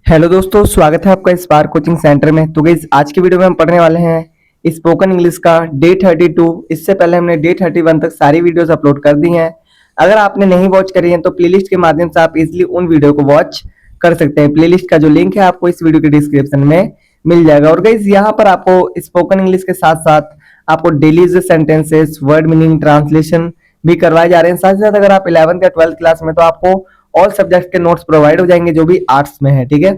Hello दोस्तों, स्वागत है आपका स्पार्क कोचिंग सेंटर में। तो गाइस आज की वीडियो में हम पढ़ने वाले हैं स्पोकन इंग्लिश का डे 32। इससे पहले हमने डे 31 तक सारी वीडियोस अपलोड कर दी हैं। अगर आपने नहीं वॉच करी है तो प्लेलिस्ट के माध्यम से आप इजीली उन वीडियो को वॉच कर सकते हैं। प्लेलिस्ट का जो लिंक है आपको इस वीडियो के डिस्क्रिप्शन में मिल जाएगा। और गाइस यहाँ पर आपको स्पोकन इंग्लिश के साथ साथ आपको daily use sentences, word meaning, translation भी करवाए जा रहे हैं। साथ ही साथ अगर आप 11th या 12th क्लास में तो आपको ऑल सब्जेक्ट के नोट्स प्रोवाइड हो जाएंगे जो भी आर्ट्स में है, ठीक है।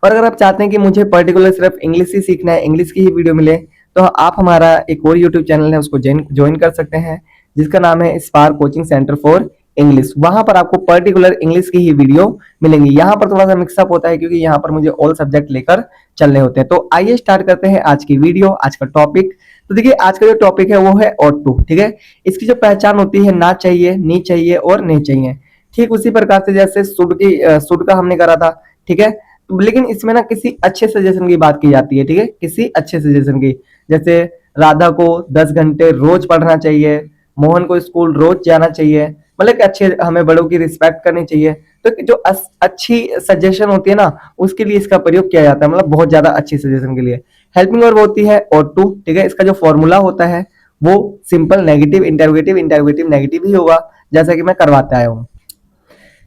और अगर आप चाहते हैं कि मुझे पर्टिकुलर सिर्फ इंग्लिश ही सीखना है, इंग्लिश की ही वीडियो मिले, तो आप हमारा एक और यूट्यूब चैनल है उसको ज्वाइन कर सकते हैं जिसका नाम है spark coaching centre for English. वहां पर आपको पर्टिकुलर इंग्लिश की ही वीडियो मिलेंगी। यहाँ पर थोड़ा सा मिक्सअप होता है क्योंकि यहाँ पर मुझे ऑल सब्जेक्ट लेकर चलने होते हैं। तो आइए स्टार्ट करते हैं आज की वीडियो, आज का टॉपिक। तो देखिए आज का जो टॉपिक है वो है ऑट टू, ठीक है। इसकी जो पहचान होती है ना चाहिए, नी चाहिए और नहीं चाहिए, ठीक उसी प्रकार से जैसे शुड का हमने करा था, ठीक है। लेकिन इसमें ना किसी अच्छे सजेशन की बात की जाती है, ठीक है, किसी अच्छे सजेशन की। जैसे राधा को 10 घंटे रोज पढ़ना चाहिए, मोहन को स्कूल रोज जाना चाहिए, मतलब कि अच्छे, हमें बड़ों की रिस्पेक्ट करनी चाहिए। तो जो अच्छी सजेशन होती है ना उसके लिए इसका प्रयोग किया जाता है, मतलब बहुत ज्यादा अच्छी सजेशन के लिए। हेल्पिंग वर्ब होती है ought to, ठीक है। इसका जो फॉर्मूला होता है वो simple negative interrogative interrogative negative ही होगा, जैसा कि मैं करवाता आया हूँ।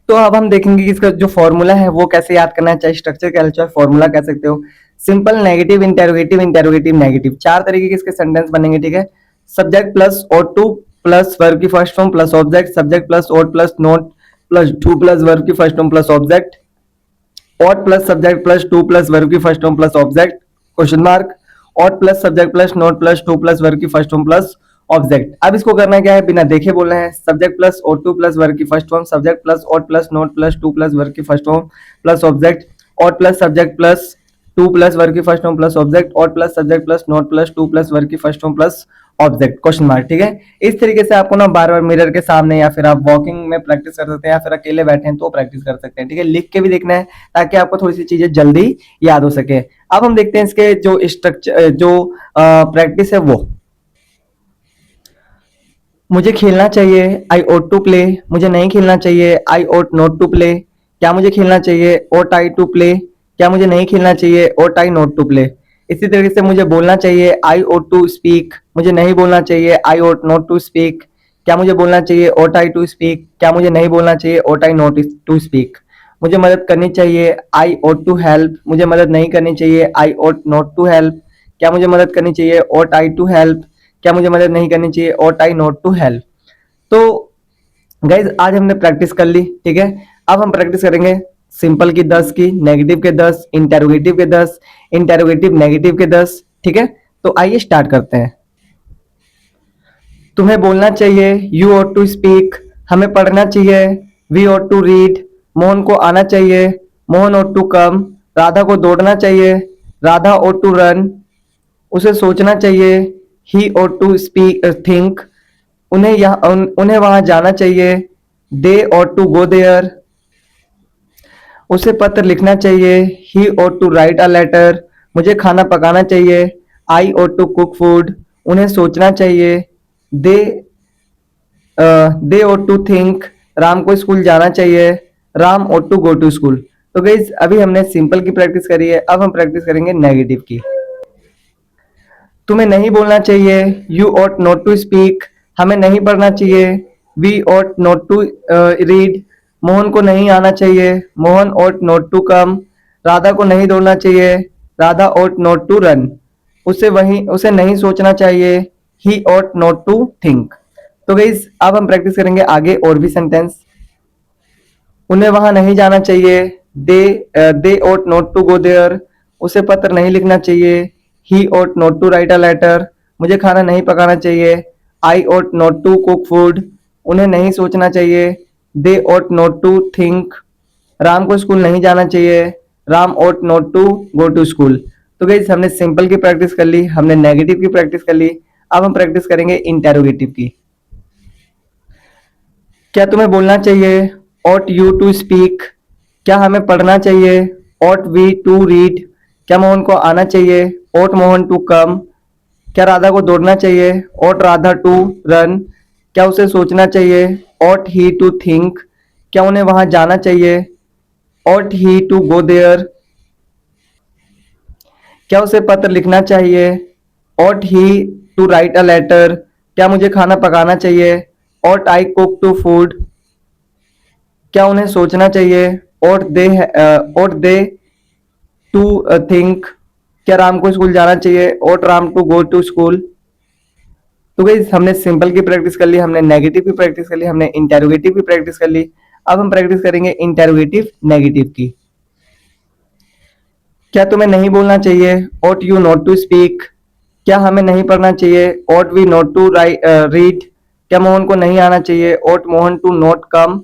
तो अब हम देखेंगे कि इसका जो फॉर्मूला है वो कैसे याद करना है, चाहे स्ट्रक्चर कह लो चाहे फॉर्मूला कह सकते हो। Simple, negative, interrogative interrogative negative, चार तरीके के इसके सेंटेंस बनेंगे, ठीक है। Subject plus ought to plus verb की first form plus object, subject plus ought plus not plus to plus verb की first form plus object, ought plus subject plus to plus verb की first form plus object, question mark, ought plus subject plus not plus to plus verb की first form plus object. अब इसको करना क्या है, बिना देखे बोलना है। Subject plus ought to plus verb की first form, subject plus ought plus not plus to plus verb की first form plus object, ought plus subject plus to plus verb की first form plus object, ought plus subject plus not plus to plus verb की first form plus object, question mark, ठीक है। इस तरीके से आपको ना बार बार मिरर के सामने या फिर आप वॉकिंग में प्रैक्टिस कर सकते हैं या फिर अकेले बैठे हैं तो प्रैक्टिस कर सकते हैं, ठीक है। लिख के भी देखना है ताकि आपको थोड़ी सी चीजें जल्दी याद हो सके। अब हम देखते हैं इसके जो स्ट्रक्चर, जो प्रैक्टिस है वो। मुझे खेलना चाहिए, आई ought टू प्ले। मुझे नहीं खेलना चाहिए, I ought not to play. क्या मुझे खेलना चाहिए, ought आई टू प्ले। क्या मुझे नहीं खेलना चाहिए, ought I not to play. इसी तरीके से मुझे बोलना चाहिए, आई ought टू स्पीक। मुझे नहीं बोलना चाहिए, I ought not to speak. क्या मुझे बोलना चाहिए, ought आई टू स्पीक। क्या मुझे नहीं बोलना चाहिए, ought I not to speak. मुझे मदद करनी चाहिए, आई ought टू हेल्प। मुझे मदद नहीं करनी चाहिए, I ought not to help. क्या मुझे मदद करनी चाहिए, ought आई टू हेल्प। क्या मुझे मदद नहीं करनी चाहिए, ought I not to help. तो गाइज आज हमने प्रैक्टिस कर ली, ठीक है। अब हम प्रैक्टिस करेंगे सिंपल की 10 की, नेगेटिव के 10, इंटेरोगेटिव के 10, इंटेरोगेटिव नेगेटिव के 10, ठीक है। तो आइए स्टार्ट करते हैं। तुम्हें बोलना चाहिए, यू ought टू स्पीक। हमें पढ़ना चाहिए, we ought to read. Mohan को आना चाहिए, Mohan ought to come. Radha को दौड़ना चाहिए, राधा ought टू रन। उसे सोचना चाहिए, he ought to speak think. उन्हें वहां जाना चाहिए, they ought to go there. उसे पत्र लिखना चाहिए, he ought to write a letter. मुझे खाना पकाना चाहिए, I ought to cook food. उन्हें सोचना चाहिए, they they ought to think. Ram को स्कूल जाना चाहिए, Ram ought to go to school. तो गाइस अभी हमने सिंपल की प्रैक्टिस करी है, अब हम प्रैक्टिस करेंगे नेगेटिव की। तुम्हें नहीं बोलना चाहिए, you ought not to speak. हमें नहीं पढ़ना चाहिए, we ought not to read. Mohan को नहीं आना चाहिए, Mohan ought not to come. Radha को नहीं दौड़ना चाहिए, Radha ought not to run. उसे नहीं सोचना चाहिए, he ought not to think. तो गाइस अब हम प्रैक्टिस करेंगे आगे और भी सेंटेंस। उन्हें वहां नहीं जाना चाहिए, they ought not to go there. उसे पत्र नहीं लिखना चाहिए, he ought not to write a letter। मुझे खाना नहीं पकाना चाहिए, I ought not to cook food। उन्हें नहीं सोचना चाहिए, they ought not to think। Ram को स्कूल नहीं जाना चाहिए, Ram ought not to go to school। तो गाइस हमने सिंपल की प्रैक्टिस कर ली, हमने नेगेटिव की प्रैक्टिस कर ली, अब हम प्रैक्टिस करेंगे इंटेरोगेटिव की। क्या तुम्हें बोलना चाहिए, ought you to speak। क्या हमें पढ़ना चाहिए, ought we to read। क्या मोहन को आना चाहिए, ought मोहन टू कम। क्या राधा को दौड़ना चाहिए, ought राधा टू रन। क्या उसे सोचना चाहिए, ought ही टू थिंक। क्या उन्हें वहां जाना चाहिए, ought he to go there? क्या उसे पत्र लिखना चाहिए? ought he to write a letter? क्या मुझे खाना पकाना चाहिए? ought I cook to food? क्या उन्हें सोचना चाहिए? ought they to think? क्या राम को स्कूल जाना चाहिए? ought Ram to go to school? तो गाइस हमने सिंपल की प्रैक्टिस कर ली, हमने नेगेटिव की प्रैक्टिस कर ली, हमने इंटेरोगेटिव की प्रैक्टिस कर ली। अब हम प्रैक्टिस करेंगे इंटेरोगेटिव नेगेटिव की। क्या तुम्हें नहीं बोलना चाहिए? ought you not to speak? क्या हमें नहीं पढ़ना चाहिए? ought we not to read? क्या मोहन को नहीं आना चाहिए? ought Mohan to not come?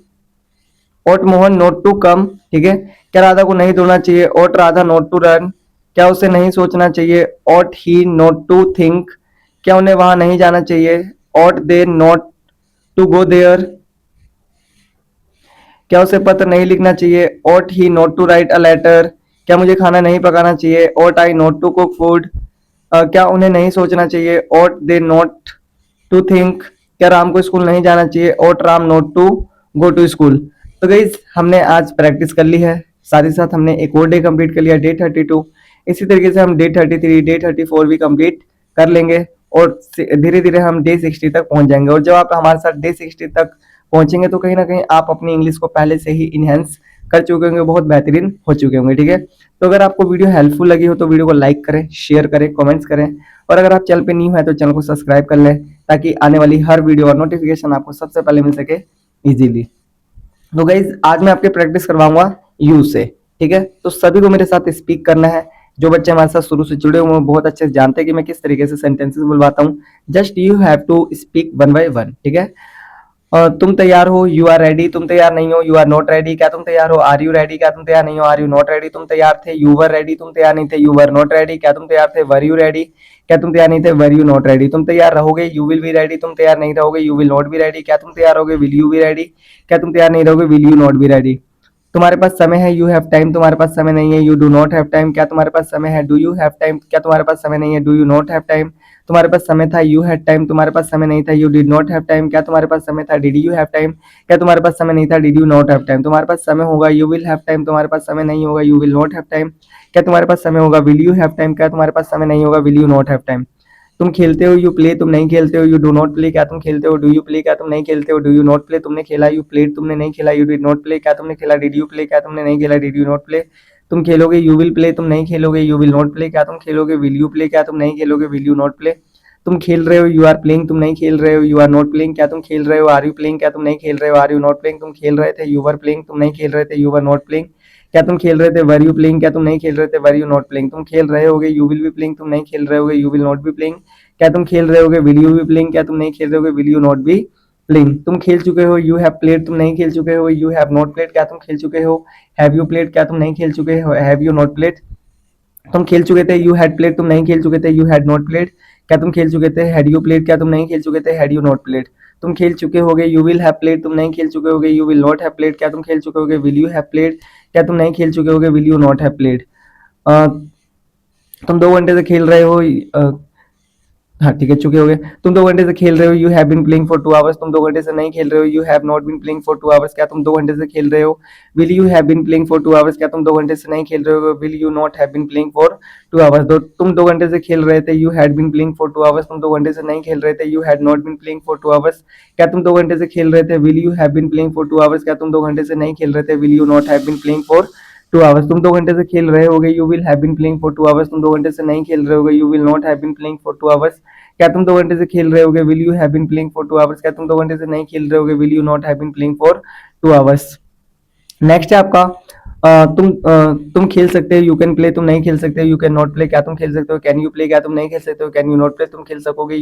ought Mohan not to come? ठीक है। क्या राधा को नहीं दौड़ना चाहिए? ought Radha not to run? क्या उसे नहीं सोचना चाहिए? ought he not to think? क्या उन्हें वहां नहीं जाना चाहिए? ought they not to go there? क्या उसे पत्र नहीं लिखना चाहिए? ought he not to write a letter? क्या मुझे खाना नहीं पकाना चाहिए? ought I not to cook food? क्या उन्हें नहीं सोचना चाहिए? ought they not to think? क्या राम को स्कूल नहीं जाना चाहिए? ought Ram not to go to school? तो गाइस हमने आज प्रैक्टिस कर ली है, साथ ही साथ हमने एक और डे कंप्लीट कर लिया, डे 32। इसी तरीके से हम डे 33, डे 34 भी कंप्लीट कर लेंगे और धीरे धीरे हम डे 60 तक पहुंच जाएंगे। और जब आप हमारे साथ डे 60 तक पहुंचेंगे तो कहीं ना कहीं आप अपनी इंग्लिश को पहले से ही इनहेंस कर चुके होंगे, बहुत बेहतरीन हो चुके होंगे। ठीक है, तो अगर आपको वीडियो हेल्पफुल लगी हो तो वीडियो को लाइक करें, शेयर करें, कमेंट्स करें, और अगर आप चैनल पे न्यू है तो चैनल को सब्सक्राइब कर लें ताकि आने वाली हर वीडियो और नोटिफिकेशन आपको सबसे पहले मिल सके इजीली। तो गाइज आज मैं आपके प्रैक्टिस करवाऊंगा यू से। ठीक है, तो सभी को मेरे साथ स्पीक करना है। जो बच्चे हमारे साथ शुरू से जुड़े हुए हैं बहुत अच्छे से जानते हैं कि मैं किस तरीके से सेंटेंसेस बुलवाता हूँ। Just you have to speak one by one. ठीक है, तुम तैयार हो? You are ready. तुम तैयार नहीं हो? You are not ready. क्या तुम तैयार हो? Are you ready. क्या तुम तैयार नहीं हो? Are you not ready. तुम तैयार थे? You were ready. तुम तैयार नहीं थे? You were not ready. क्या तुम तैयार थे? Were you ready. क्या तुम तैयार नहीं थे? Were you not ready. तुम तैयार रहोगे? You will be ready. तुम तैयार नहीं रहोगे? You will not be ready. क्या तुम तैयार रहोगे? Will you be ready. क्या तुम तैयार नहीं रहोगे? Will you not be ready. तुम्हारे पास समय है? You have time. तुम्हारे पास समय नहीं है? You do not have time. क्या तुम्हारे पास समय है? Do you have time. क्या तुम्हारे पास समय नहीं है? Do you not have time. तुम्हारे पास समय था? You had time. तुम्हारे पास समय नहीं था? You did not have time. क्या तुम्हारे पास समय था? Did you have time. क्या तुम्हारे पास समय नहीं था? Did you not have time. तुम्हारे पास समय होगा? You will have time. तुम्हारे पास समय नहीं होगा? You will not have time. क्या तुम्हारे पास समय होगा? Will you have time. क्या तुम्हारे पास समय नहीं होगा? Will you not have time. तुम खेलते हो? You play. तुम नहीं खेलते हो? You do not play. क्या तुम खेलते हो? Do you play. क्या तुम नहीं खेलते हो? Do you not play. तुमने खेला? You played. तुमने नहीं खेला? You did not play. क्या तुमने खेला? Did you play. क्या तुमने नहीं खेला? Did you not play. तुम खेलोगे? You will play. तुम नहीं खेलोगे? You will not play. क्या तुम खेलोगे? Will you play. क्या तुम नहीं खेलोगे? Will you not play. तुम खेल रहे हो? You are playing. तुम नहीं खेल रहे हो? You are not playing. क्या तुम खेल रहे हो? Are you playing. क्या तुम नहीं खेल रहे हो? Are you not playing. तुम खेल रहे थे? You were playing. तुम नहीं खेल रहे थे? You were not playing. क्या तुम खेल रहे थे? Were you playing. क्या तुम नहीं खेल रहे थे? Were you not playing. तुम खेल रहे होगे? You will be playing. तुम नहीं खेल रहे होगे? You will not be playing. क्या तुम खेल रहे होगे? Will you be playing. क्या तुम नहीं खेल रहे होगे? Will you not be playing. तुम खेल चुके हो? You have played. तुम नहीं खेल चुके हो? You have not played. क्या तुम खेल चुके हो? Have you played. क्या तुम नहीं खेल चुके हो? Have you not played. तुम खेल चुके थे? You had played. तुम नहीं खेल चुके थे? You had not played. क्या तुम खेल चुके थे? Had you played. क्या तुम नहीं खेल चुके थे? Had you not played. तुम खेल चुके होगे? You will have played. तुम नहीं खेल चुके होगे? You will not have played. क्या तुम खेल चुके होगे? Will you have played. क्या तुम नहीं खेल चुके होगे? Will you not have played. तुम 2 घंटे से खेल रहे हो? हाँ ठीक है, चुके हो गए। तुम 2 घंटे से खेल रहे हो? You have been playing for 2 hours. तुम 2 घंटे से नहीं खेल रहे हो? You have not been playing for 2 hours. क्या तुम 2 घंटे से खेल रहे हो? Will you have been playing for 2 hours. क्या तुम 2 घंटे से नहीं खेल रहे हो? Will you not have been playing for 2 hours. तुम 2 घंटे से खेल रहे थे? You had been playing for 2 hours. तुम 2 घंटे से नहीं खेल रहे थे? You had not been playing for 2 hours. क्या तुम 2 घंटे से खेल रहे थे? Will you have been playing for 2 hours. क्या तुम 2 घंटे से नहीं खेल रहे थे? Will you not have been playing for 2 hours. तुम 2 घंटे से खेल रहे होगे? You will have been playing for 2 hours. तुम 2 घंटे से नहीं खेल रहे होगे? You will not have been playing for 2 hours. क्या तुम 2 घंटे से खेल रहे होगे? Will you have been playing for 2 hours. क्या तुम 2 घंटे से नहीं खेल रहे होगे? Will you not have been playing for 2 hours. Next है आपका तुम खेल सकते हो? You can play. तुम नहीं खेल सकते? You can not play. क्या तुम खेल सकते हो? Can you play. क्या तुम नहीं खेल सकते हो? Can you not play. तुम खेल सकोगे?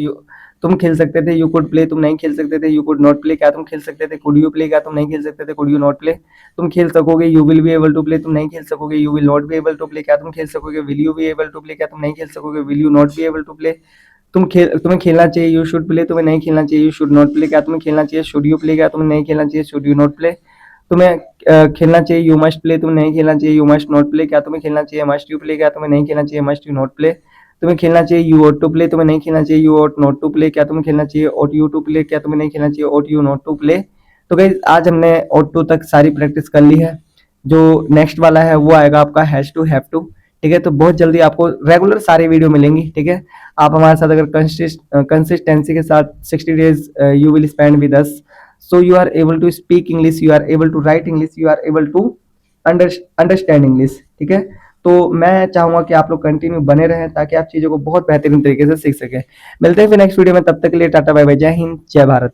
तुम खेल सकते थे? You could play. तुम नहीं खेल सकते थे? You could not play. क्या तुम खेल सकते थे? Could you play. क्या तुम नहीं खेल सकते थे? Could you not play. तुम खेल सकोगे? You will be able to play. तुम नहीं खेल सकोगे? You will not be able to play. क्या तुम खेल सकोगे? Will you be able to play. क्या तुम नहीं खेल सकोगे? Will you not be able to play. तुम्हें खेलना चाहिए? You should play. तुम्हें नहीं खेलना चाहिए? You should not play. क्या तुम्हें खेलना चाहिए? Should you play. क्या तुम्हें नहीं खेलना चाहिए? Should you not play. तुम्हें खेलना चाहिए? You must play. तुम्हें नहीं खेलना चाहिए? You must not play. क्या तुम्हें खेलना चाहिए? Must you play. क्या तुम्हें नहीं खेलना चाहिए? Must you not play. तुम्हें खेलना चाहिए? You ought to play. तुम्हें नहीं खेलना चाहिए? You ought not to play. क्या तुम्हें खेलना चाहिए? Ought you to play. क्या तुम्हें नहीं खेलना चाहिए? Ought you not to play. तो गाइस आज हमने ऑट टू तक सारी प्रैक्टिस कर ली है। जो नेक्स्ट वाला है वो आएगा आपका हैज टू हैव टू। ठीक है, तो बहुत जल्दी आपको रेगुलर सारी वीडियो मिलेंगी। ठीक है, आप हमारे साथ अगर कंसिस्टेंसी के साथ 60 days you will spend with us, so you are able to speak English, you are able to write English, you are able to understand English. ठीक है, तो मैं चाहूंगा कि आप लोग कंटिन्यू बने रहें ताकि आप चीजों को बहुत बेहतरीन तरीके से सीख सकें। मिलते हैं फिर नेक्स्ट वीडियो में, तब तक के लिए टाटा बाय बाय, जय हिंद जय भारत।